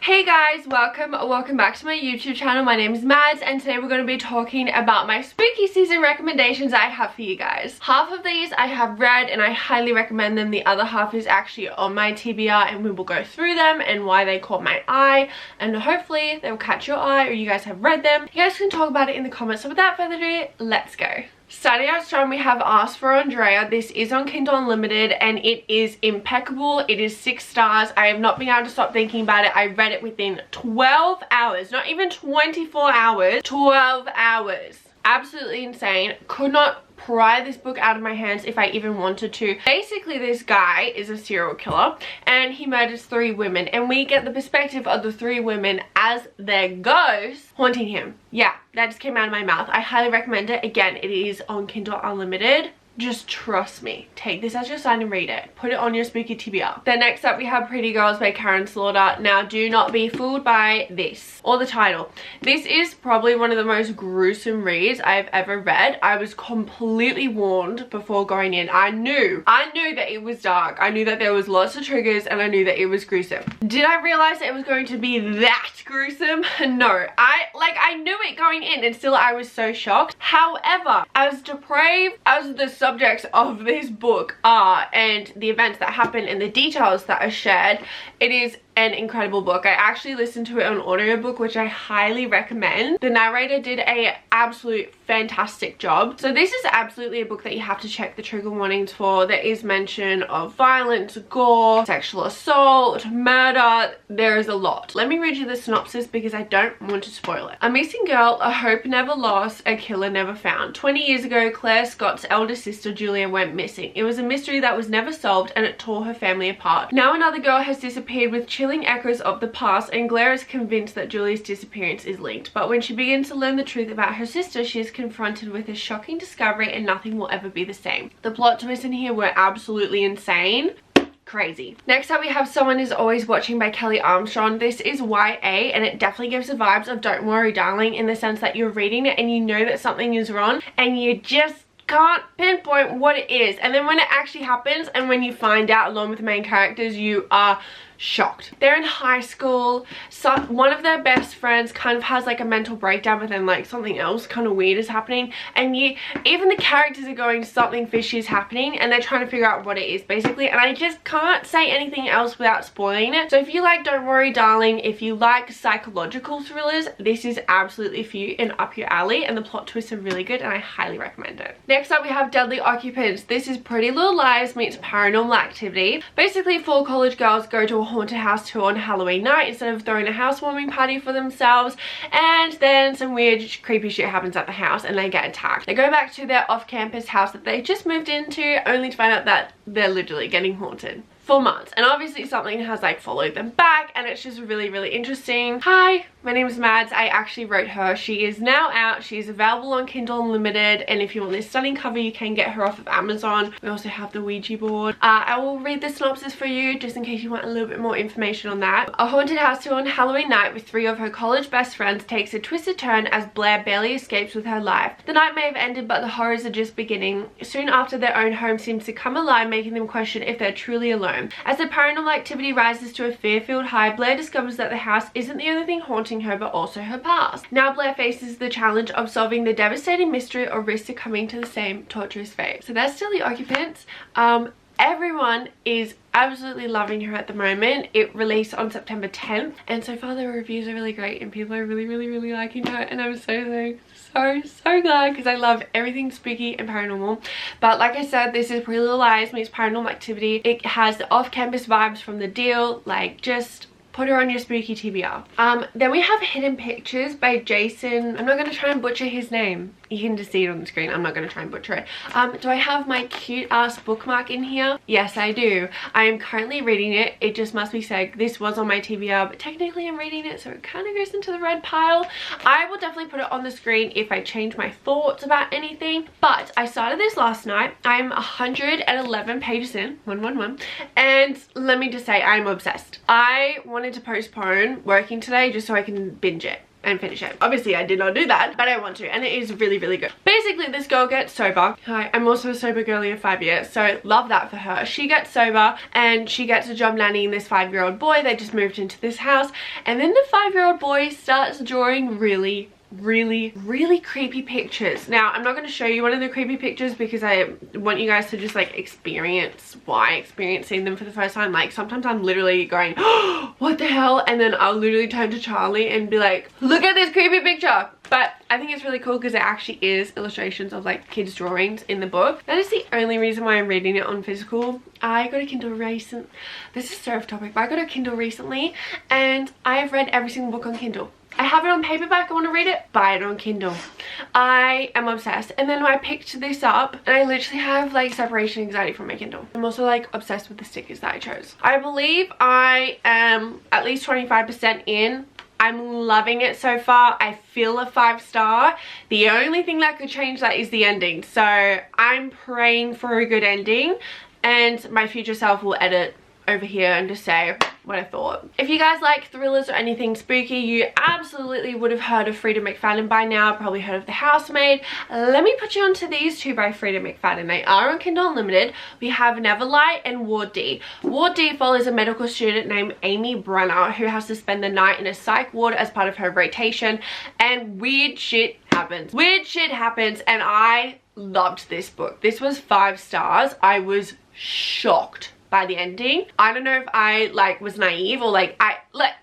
Hey guys, welcome back to my YouTube channel. My name is Mads and today we're going to be talking about my spooky season recommendations I have for you guys. Half of these I have read and I highly recommend them. The other half is actually on my TBR and we will go through them and why they caught my eye, and hopefully they will catch your eye or you guys have read them. You guys can talk about it in the comments. So without further ado, let's go. Starting out strong, we have Ask for Andrea. This is on Kindle Unlimited and it is impeccable. It is 6 stars. I have not been able to stop thinking about it. I read it within 12 hours, not even 24 hours, 12 hours. Absolutely insane. Could not pry this book out of my hands if I even wanted to. Basically, this guy is a serial killer and he murders 3 women, and we get the perspective of the 3 women as their ghosts haunting him. Yeah, that just came out of my mouth. I highly recommend it. Again, it is on Kindle Unlimited. Just trust me. Take this as your sign and read it. Put it on your spooky TBR. Then next up we have Pretty Girls by Karen Slaughter. Now do not be fooled by this or the title. This is probably one of the most gruesome reads I've ever read. I was completely warned before going in. I knew that it was dark. I knew that there was lots of triggers and I knew that it was gruesome. Did I realize that it was going to be that gruesome? No. I knew it going in and still I was so shocked. However, as depraved as the subjects of this book are and the events that happen and the details that are shared, it is an incredible book. I actually listened to it on audiobook, which I highly recommend. The narrator did a absolute fantastic job. So this is absolutely a book that you have to check the trigger warnings for. There is mention of violence, gore, sexual assault, murder. There is a lot. Let me read you the synopsis because I don't want to spoil it. A missing girl, a hope never lost, a killer never found. 20 years ago, Claire Scott's elder sister Julia went missing. It was a mystery that was never solved and it tore her family apart. Now another girl has disappeared with chilling echoes of the past, and Claire is convinced that Julia's disappearance is linked. But when she begins to learn the truth about her sister, she is confronted with a shocking discovery and nothing will ever be the same. The plot twists in here were absolutely insane. Crazy. Next up we have Someone Is Always Watching by Kelly Armstrong. This is YA and it definitely gives the vibes of Don't Worry Darling, in the sense that you're reading it and you know that something is wrong and you just can't pinpoint what it is, and then when it actually happens and when you find out along with the main characters, you are shocked. They're in high school. So one of their best friends kind of has like a mental breakdown, but then like something else kind of weird is happening, and even the characters are going, something fishy is happening and they're trying to figure out what it is basically, and I just can't say anything else without spoiling it. So if you like Don't Worry Darling, if you like psychological thrillers, this is absolutely for you and up your alley, and the plot twists are really good and I highly recommend it. Next up we have Deadly Occupants. This is Pretty Little Lies meets Paranormal Activity. Basically 4 college girls go to a haunted house tour on Halloween night instead of throwing a housewarming party for themselves, and then some weird creepy shit happens at the house and they get attacked. They go back to their off-campus house that they just moved into, only to find out that they're literally getting haunted for months, and obviously something has like followed them back, and it's just really interesting. Hi, my name is Mads. I actually wrote her. She is now out. She's available on Kindle Unlimited, and if you want this stunning cover you can get her off of Amazon. We also have the Ouija board. I will read the synopsis for you just in case you want a little bit more information on that. A haunted house tour on Halloween night with 3 of her college best friends takes a twisted turn as Blair barely escapes with her life. The night may have ended, but the horrors are just beginning. Soon after, their own home seems to come alive, making them question if they're truly alone. As the paranormal activity rises to a fear-filled high, Blair discovers that the house isn't the only thing haunting her, but also her past. Now Blair faces the challenge of solving the devastating mystery or risk succumbing to the same torturous fate. So that's still The Occupants. Everyone is absolutely loving her at the moment. It released on September 10th and so far the reviews are really great and people are really liking her, and I'm so glad because I love everything spooky and paranormal. But like I said, this is Pretty Little Lies meets Paranormal Activity. It has the off-campus vibes from The Deal, like just put her on your spooky TBR. Then we have Hidden Pictures by Jason. I'm not going to try and butcher his name. You can just see it on the screen. I'm not going to try and butcher it. Do I have my cute ass bookmark in here? Yes, I do. I am currently reading it. It just must be said, this was on my TBR, but technically I'm reading it, so it kind of goes into the red pile. I will definitely put it on the screen if I change my thoughts about anything, but I started this last night. I'm 111 pages in, 111, and let me just say I'm obsessed. I wanted to postpone working today just so I can binge it. and finish it. Obviously I did not do that, but I want to, and it is really, really good. Basically, this girl gets sober. I'm also a sober girly of 5 years, so love that for her. She gets sober and she gets a job nannying this 5-year-old boy. They just moved into this house, and then the 5-year-old boy starts drawing really creepy pictures. Now, I'm not going to show you one of the creepy pictures because I want you guys to just like experience experiencing them for the first time. Like, sometimes I'm literally going, oh, what the hell, and then I'll literally turn to Charlie and be like, look at this creepy picture. But I think it's really cool because it actually is illustrations of like kids' drawings in the book. That is the only reason why I'm reading it on physical. I got a Kindle recent. This is so off topic, but I got a Kindle recently and I have read every single book on Kindle. I have it on paperback, I want to read it, buy it on Kindle. I am obsessed. And then I picked this up and I literally have like separation anxiety from my Kindle. I'm also like obsessed with the stickers that I chose. I believe I am at least 25% in. I'm loving it so far. I feel a 5-star. The only thing that could change that is the ending. So I'm praying for a good ending, and my future self will edit over here and just say what I thought. If you guys like thrillers or anything spooky, you absolutely would have heard of Frida McFadden by now, probably heard of The Housemaid. Let me put you onto these two by Frida McFadden. They are on Kindle Unlimited. We have Neverlight and Ward D. Ward D follows a medical student named Amy Brenner who has to spend the night in a psych ward as part of her rotation, and weird shit happens. Weird shit happens, and I loved this book. This was 5 stars. I was shocked by the ending. I don't know if I like was naive or like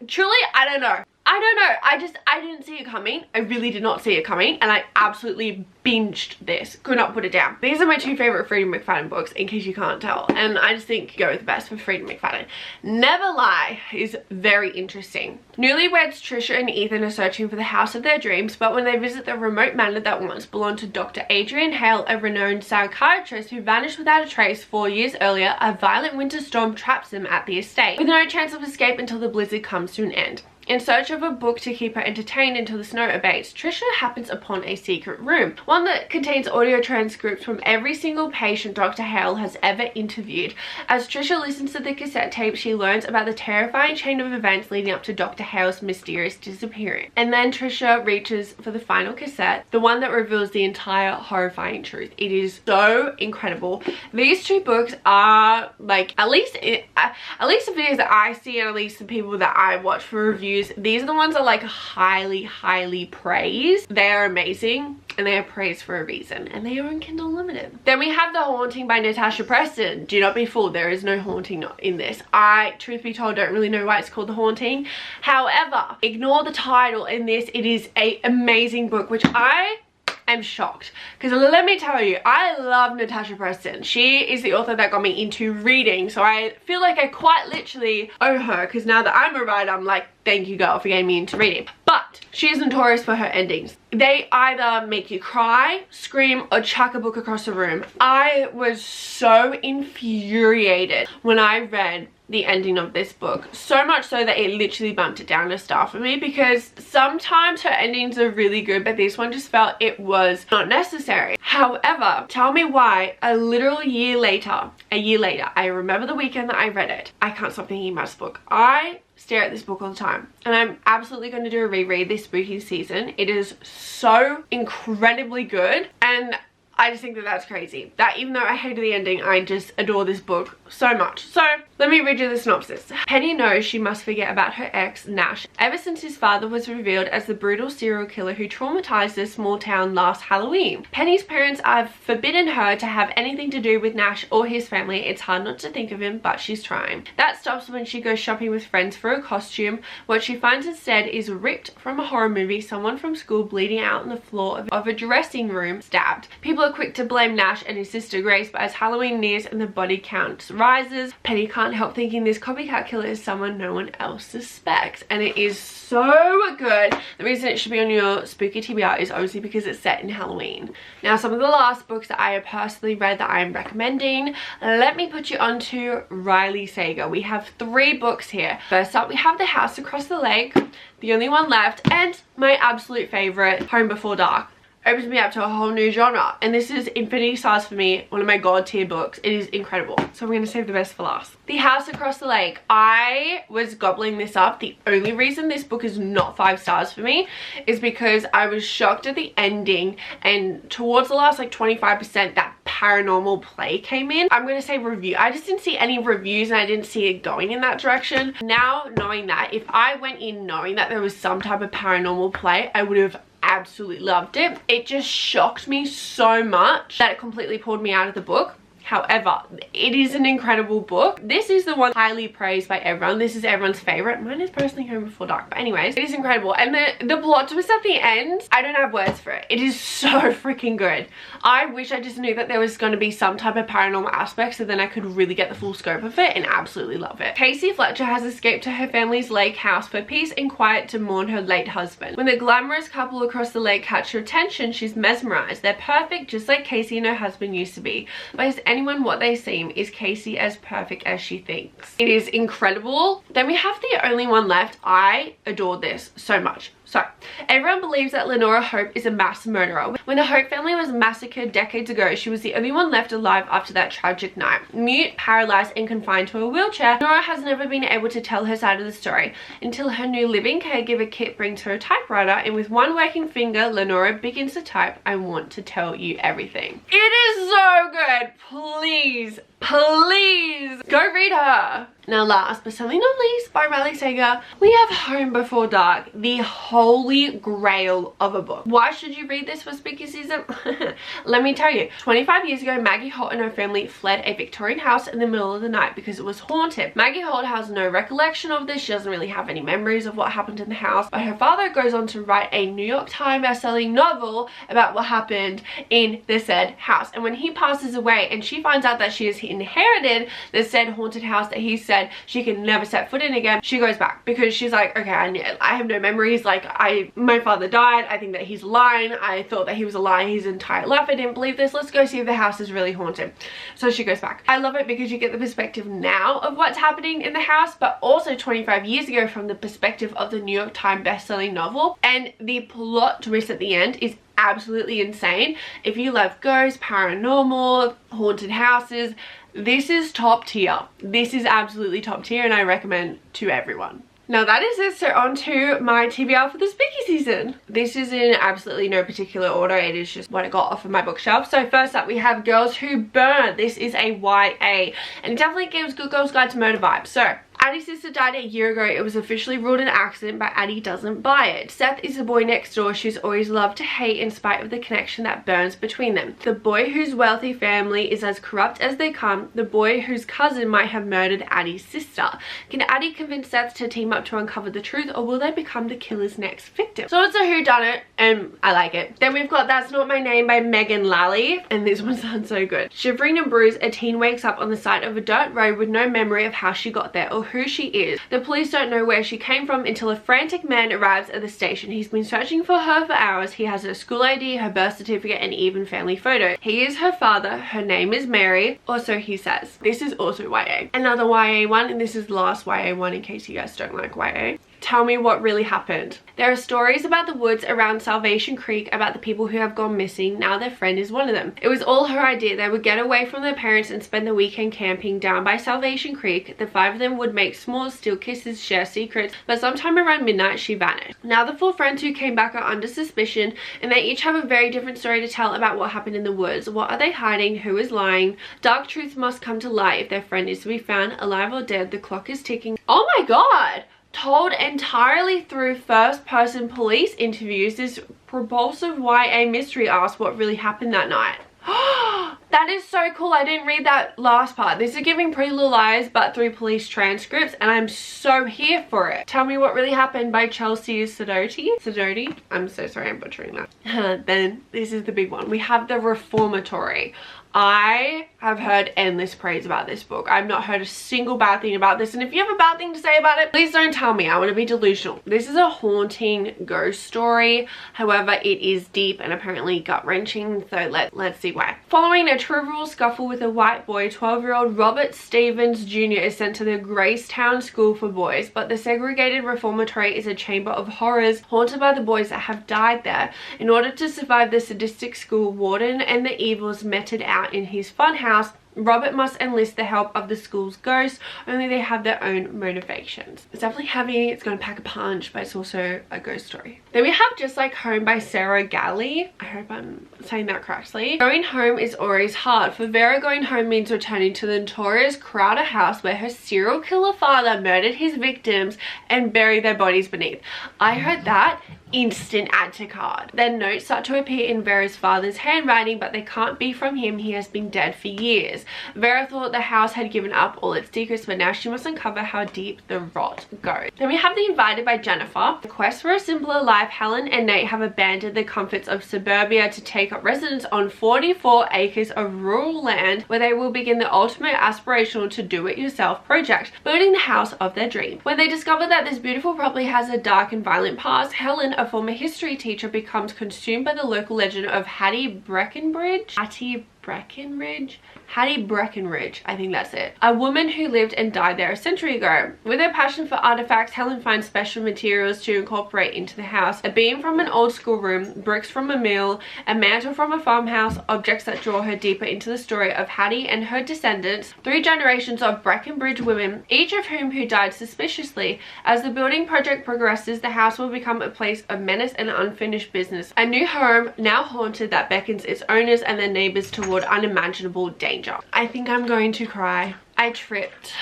truly I don't know. I didn't see it coming. I really did not see it coming, and I absolutely binged this. Could not put it down. These are my 2 favorite Frida McFadden books, in case you can't tell, and I just think go with the best for Frida McFadden. Never Lie is very interesting. Newlyweds Trisha and Ethan are searching for the house of their dreams, but when they visit the remote manor that once belonged to Dr. Adrian Hale, a renowned psychiatrist who vanished without a trace 4 years earlier, a violent winter storm traps them at the estate, with no chance of escape until the blizzard comes to an end. In search of a book to keep her entertained until the snow abates, Trisha happens upon a secret room, one that contains audio transcripts from every single patient Dr. Hale has ever interviewed. As Trisha listens to the cassette tape, she learns about the terrifying chain of events leading up to Dr. Hale's mysterious disappearance. And then Trisha reaches for the final cassette, the one that reveals the entire horrifying truth. It is so incredible. These 2 books are like, at least the videos that I see and at least the people that I watch for reviews, these are the ones that like highly praised. They are amazing and they are praised for a reason, and they are on Kindle Unlimited. Then we have The Haunting by Natasha Preston. Do not be fooled, there is no haunting in this. I, truth be told, don't really know why it's called The Haunting. However, ignore the title in this. It is an amazing book, which I am shocked, because let me tell you, I love Natasha Preston. She is the author that got me into reading, so I feel like I quite literally owe her, because now that I'm a writer, I'm like, thank you girl for getting me into reading. But she is notorious for her endings. They either make you cry, scream, or chuck a book across the room. I was so infuriated when I read the ending of this book, so much so that it literally bumped it down a star for me, because sometimes her endings are really good, but this one just felt it was not necessary. However, tell me why a literal year later, I remember the weekend that I read it, I can't stop thinking about this book. I stare at this book all the time, and I'm absolutely going to do a reread this spooky season. It is so incredibly good, and I just think that that's crazy. That even though I hated the ending, I just adore this book so much. So let me read you the synopsis. Penny knows she must forget about her ex, Nash, ever since his father was revealed as the brutal serial killer who traumatized this small town last Halloween. Penny's parents have forbidden her to have anything to do with Nash or his family. It's hard not to think of him, but she's trying. That stops when she goes shopping with friends for a costume. What she finds instead is ripped from a horror movie, someone from school bleeding out on the floor of a dressing room, stabbed. People are quick to blame Nash and his sister Grace, but as Halloween nears and the body count rises, Penny can't help thinking this copycat killer is someone no one else suspects. And it is so good. The reason it should be on your spooky TBR is obviously because it's set in Halloween. Now, some of the last books that I have personally read that I am recommending, let me put you onto Riley Sager. We have 3 books here. First up, we have The House Across the Lake, the only one left, and my absolute favorite, Home Before Dark. opens me up to a whole new genre. And this is Infinity Stars for me, one of my god tier books. It is incredible. So I'm going to save the best for last. The House Across the Lake. I was gobbling this up. The only reason this book is not 5 stars for me is because I was shocked at the ending, and towards the last like 25% that paranormal play came in. I'm going to say review. I just didn't see any reviews and I didn't see it going in that direction. Now knowing that, if I went in knowing that there was some type of paranormal play, I would have absolutely loved it. It just shocked me so much that it completely pulled me out of the book. However, it is an incredible book. This is the one highly praised by everyone. This is everyone's favorite. Mine is personally Home Before Dark, but anyways, it is incredible. And the plot twist at the end, I don't have words for it. It is so freaking good. I wish I just knew that there was going to be some type of paranormal aspect, so then I could really get the full scope of it and absolutely love it. Casey Fletcher has escaped to her family's lake house for peace and quiet to mourn her late husband. When the glamorous couple across the lake catch her attention, she's mesmerized. They're perfect, just like Casey and her husband used to be. But is anyone what they seem? Is Casey as perfect as she thinks? It is incredible. Then we have the only one left. I adored this so much. So, everyone believes that Lenora Hope is a mass murderer. When the Hope family was massacred decades ago, she was the only one left alive after that tragic night. Mute, paralyzed, and confined to a wheelchair, Lenora has never been able to tell her side of the story until her new living caregiver Kit brings her a typewriter, and with one working finger, Lenora begins to type, "I want to tell you everything." It is so good. Please, please go read her. Now last but certainly not least, by Riley Sager, we have Home Before Dark, the holy grail of a book. Why should you read this for spooky season? Let me tell you. 25 years ago, Maggie Holt and her family fled a Victorian house in the middle of the night because it was haunted. Maggie Holt has no recollection of this. She doesn't really have any memories of what happened in the house, but her father goes on to write a New York Times best-selling novel about what happened in the said house. And when he passes away and she finds out that she has inherited the said haunted house that he said she can never set foot in again, she goes back because she's like, okay, I have no memories. Like, my father died. I think that he's lying. I thought that he was alive his entire life. I didn't believe this. Let's go see if the house is really haunted. So she goes back. I love it because you get the perspective now of what's happening in the house, but also 25 years ago from the perspective of the New York Times best-selling novel. And the plot twist at the end is absolutely insane. If you love ghosts, paranormal, haunted houses, this is top tier. This is absolutely top tier, and I recommend to everyone. Now that is it. So on to my TBR for the spooky season. This is in absolutely no particular order. It is just what I got off of my bookshelf. So first up we have Girls Who Burn. This is a YA, and it definitely gives Good Girls Guide to Murder vibes. So Addie's sister died a year ago. It was officially ruled an accident, but Addie doesn't buy it. Seth is the boy next door she's always loved to hate in spite of the connection that burns between them. The boy whose wealthy family is as corrupt as they come. The boy whose cousin might have murdered Addie's sister. Can Addie convince Seth to team up to uncover the truth, or will they become the killer's next victim? So it's a whodunit, and I like it. Then we've got That's Not My Name by Megan Lally, and this one sounds so good. Shivering and bruised, a teen wakes up on the side of a dirt road with no memory of how she got there or who she is. The police don't know where she came from until a frantic man arrives at the station. He's been searching for her for hours. He has her school ID, her birth certificate, and even family photos. He is her father. Her name is Mary, or so he says. This is also YA. Another YA one, and this is the last YA one in case you guys don't like YA. Tell me what really happened. There are stories about the woods around Salvation Creek about the people who have gone missing. Now their friend is one of them. It was all her idea. They would get away from their parents and spend the weekend camping down by Salvation Creek. The 5 of them would make small steal kisses, share secrets, but sometime around midnight she vanished. Now the 4 friends who came back are under suspicion, and they each have a very different story to tell about what happened in the woods. What are they hiding? Who is lying? Dark truths must come to light if their friend is to be found, alive or dead. The clock is ticking. Oh my god! Told entirely through first-person police interviews, this propulsive YA mystery asks what really happened that night. That is so cool. I didn't read that last part. This is giving Pretty Little Liars but through police transcripts, and I'm so here for it. Tell Me What Really Happened by Chelsea Sidoti. I'm so sorry I'm butchering that. Then this is the big one. We have The Reformatory. I have heard endless praise about this book. I've not heard a single bad thing about this, and if you have a bad thing to say about it, please don't tell me. I want to be delusional. This is a haunting ghost story. However, it is deep and apparently gut-wrenching, so let's see why. Following a trivial scuffle with a white boy, 12-year-old Robert Stevens Jr. is sent to the Gracetown School for Boys, but the segregated reformatory is a chamber of horrors haunted by the boys that have died there. In order to survive the sadistic school warden and the evils meted out in his funhouse, Robert must enlist the help of the school's ghosts, only they have their own motivations. It's definitely heavy, it's going to pack a punch, but it's also a ghost story. Then we have Just Like Home by Sarah Galley. I hope I'm saying that correctly. Going home is always hard. For Vera, going home means returning to the notorious Crowder house where her serial killer father murdered his victims and buried their bodies beneath. I heard that. Instant add to card. Then notes start to appear in Vera's father's handwriting, but they can't be from him. He has been dead for years. Vera thought the house had given up all its secrets, but now she must uncover how deep the rot goes. Then we have The Invited by Jennifer. The quest for a simpler life, Helen and Nate have abandoned the comforts of suburbia to take up residence on 44 acres of rural land where they will begin the ultimate aspirational to-do-it-yourself project, building the house of their dream. When they discover that this beautiful property has a dark and violent past, Helen, a former history teacher, becomes consumed by the local legend of Hattie Breckenridge, I think that's it. A woman who lived and died there a century ago. With her passion for artifacts, Helen finds special materials to incorporate into the house. A beam from an old schoolroom, bricks from a mill, a mantle from a farmhouse, objects that draw her deeper into the story of Hattie and her descendants, 3 generations of Breckenridge women, each of whom died suspiciously. As the building project progresses, the house will become a place of menace and unfinished business. A new home, now haunted, that beckons its owners and their neighbors toward unimaginable danger. I think I'm going to cry. I tripped.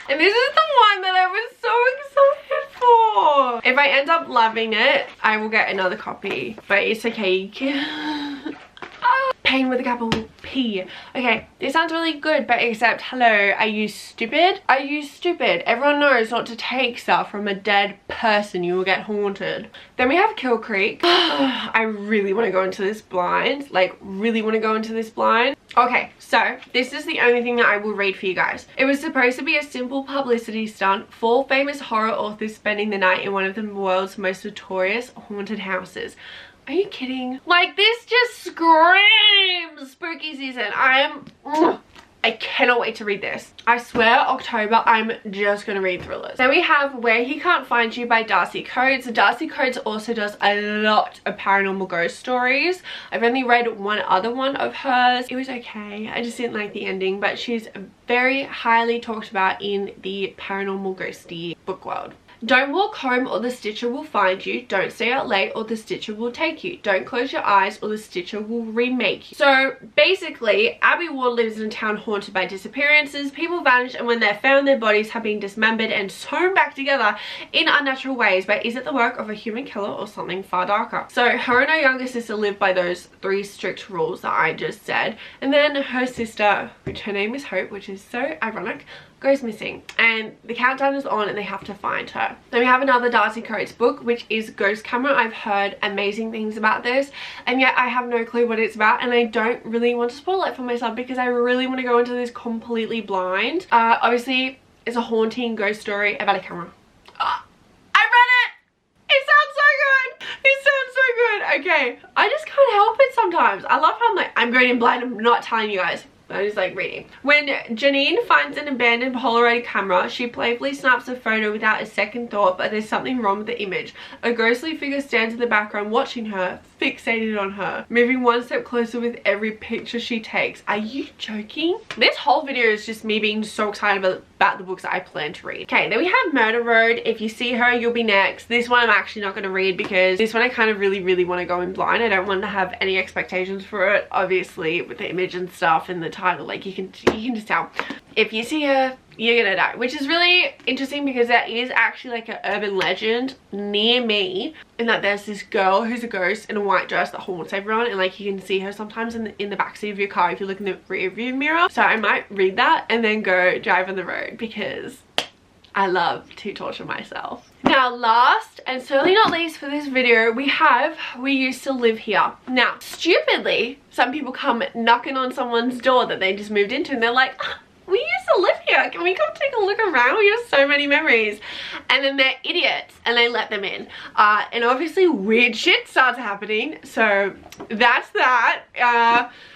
And this is the one that I was so excited for. If I end up loving it, I will get another copy. But it's okay. Pain with a capital P. Okay, this sounds really good, but except, hello, are you stupid? Are you stupid? Everyone knows not to take stuff from a dead person. You will get haunted. Then we have Kill Creek. I really want to go into this blind. Like, really want to go into this blind. Okay, so this is the only thing that I will read for you guys. It was supposed to be a simple publicity stunt. 4 famous horror authors spending the night in one of the world's most notorious haunted houses. Are you kidding? Like, this just screams spooky season. I cannot wait to read this. I swear October I'm just gonna read thrillers. Then we have Where He Can't Find You by Darcy Coates. Darcy Coates also does a lot of paranormal ghost stories. I've only read one other one of hers. It was okay. I just didn't like the ending, but she's very highly talked about in the paranormal ghosty book world. Don't walk home or the Stitcher will find you. Don't stay out late or the Stitcher will take you. Don't close your eyes or the Stitcher will remake you. So basically, Abbey Ward lives in a town haunted by disappearances. People vanish, and when they're found, their bodies have been dismembered and sewn back together in unnatural ways. But is it the work of a human killer or something far darker? So her and her younger sister live by those 3 strict rules that I just said. And then her sister, which her name is Hope, which is so ironic, goes missing, and the countdown is on and they have to find her. Then we have another Darcy Coates book, which is Ghost Camera. I've heard amazing things about this, and yet I have no clue what it's about, and I don't really want to spoil it for myself because I really want to go into this completely blind. Obviously it's a haunting ghost story about a camera. I read it! It sounds so good! It sounds so good! Okay, I just can't help it sometimes. I love how I'm like, I'm going in blind, I'm not telling you guys. I was like reading. When Janine finds an abandoned Polaroid camera, she playfully snaps a photo without a second thought, but there's something wrong with the image. A ghostly figure stands in the background watching her, fixated on her, moving one step closer with every picture she takes. Are you joking? This whole video is just me being so excited about the books that I plan to read. Okay, then we have Murder Road. If you see her, you'll be next. This one I'm actually not going to read because this one I kind of really want to go in blind. I don't want to have any expectations for it, obviously, with the image and stuff and the title. Like, you can just tell. If you see her, you're gonna die, which is really interesting because there is actually like an urban legend near me, and that there's this girl who's a ghost in a white dress that haunts everyone, and like you can see her sometimes in the backseat of your car if you look in the rear view mirror. So I might read that and then go drive on the road because I love to torture myself. Now last and certainly not least for this video, we used to live here. Now stupidly, some people come knocking on someone's door that they just moved into and they're like, oh, we used to live here, can we come take a look around? We have so many memories. And then they're idiots and they let them in. And obviously weird shit starts happening. So that's that.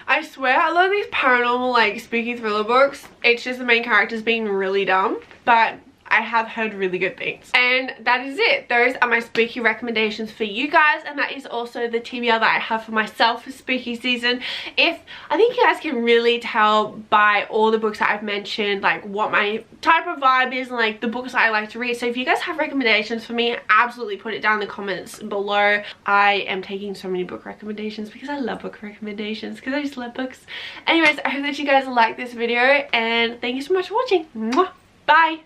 I swear a lot of these paranormal like spooky thriller books, it's just the main characters being really dumb. But I have heard really good things. And that is it. Those are my spooky recommendations for you guys, and that is also the TBR that I have for myself for spooky season. I think you guys can really tell by all the books that I've mentioned like what my type of vibe is and like the books I like to read. So if you guys have recommendations for me, absolutely put it down in the comments below. I am taking so many book recommendations because I love book recommendations, because I just love books. Anyways, I hope that you guys like this video, and thank you so much for watching. Mwah! Bye!